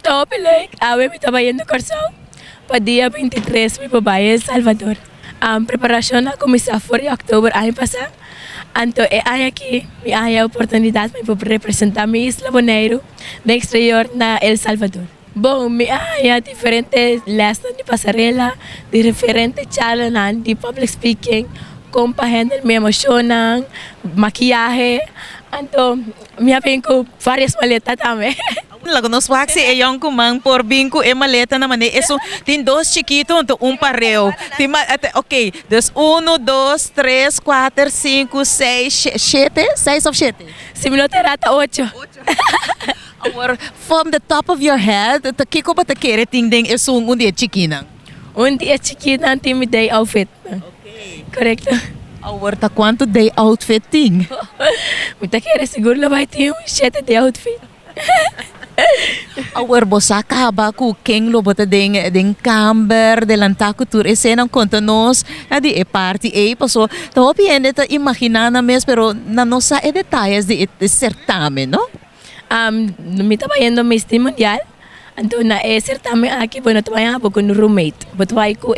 Todo like, me estaba yendo Corzón. Para día 23 mi papá en El Salvador. Preparación a comenzar fue en octubre año pasado. Entonces, aquí hay oportunidad para representar mi isla Bonaire de exterior na El Salvador. Bom, hay diferentes lessons de pasarela, de diferentes challenges de public speaking, compaginar mi emociones, maquillaje. Então, minha venho várias maletas também. Lago nos waxi e yung kumang por binko e maleta naman eh. Eso, tin dos chiquito, to un pareo. Okay, dus 1, 2, 3, 4, 5, 6, 7, 6 of 7? Similar rata 8. Or from the top of your head, kiko ba takere ting ding esung undi chikinang? Undi chiquinang timi day outfit. Okay. Correcto. Or ta quanto day outfit ting? Muita querer seguro lá vai ter 7 day outfit. Our bosa kahaba ku keng lo bota ding camber de lantaku tour esena conta nos di e party e paso to piende ta imaginana mes pero na nosa e detalles de certamen, no? Me estaba yendo mi Miss Mundial. Então, na certamen aqui, bueno, trabalhava com um roommate. Eu trabalho com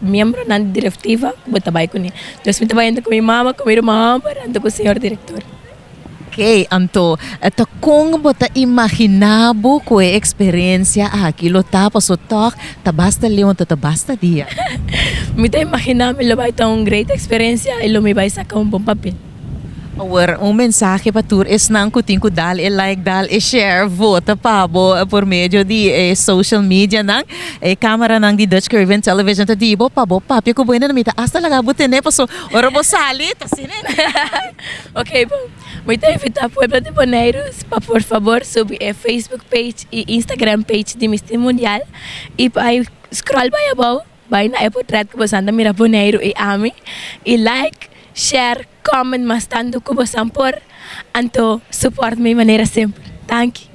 membro na diretiva, eu trabalho com ele. Então, eu estava indo com minha mama, com minha irmã, então com o senhor diretor. Okay, anto, ito kung bota imaginabo ko e experiência aqui lo tapos o tok tabasta leon to tabasta dia. Me tá imaginando lo vai ter uma great experiência e lo me vai sacar bom papel. Or mensaje pa tour is nang kuting ko dal e like dal e share vota pabo por medio de social media nang camera nang di Dutch Caribbean Television ta dibo pabo papi ko buena namita hasta laga butene paso ora mo sali ta sinen. Okay, bom. Muito invitar a Pueblo de Boneiros para, por favor, subir a Facebook page e Instagram page de Miss Mundial e vai scroll by above, vai na Apple Thread que você anda mira Boneiro e Ami e like, share, comment mas tanto que você por, anto support me maneira sempre. Thank you.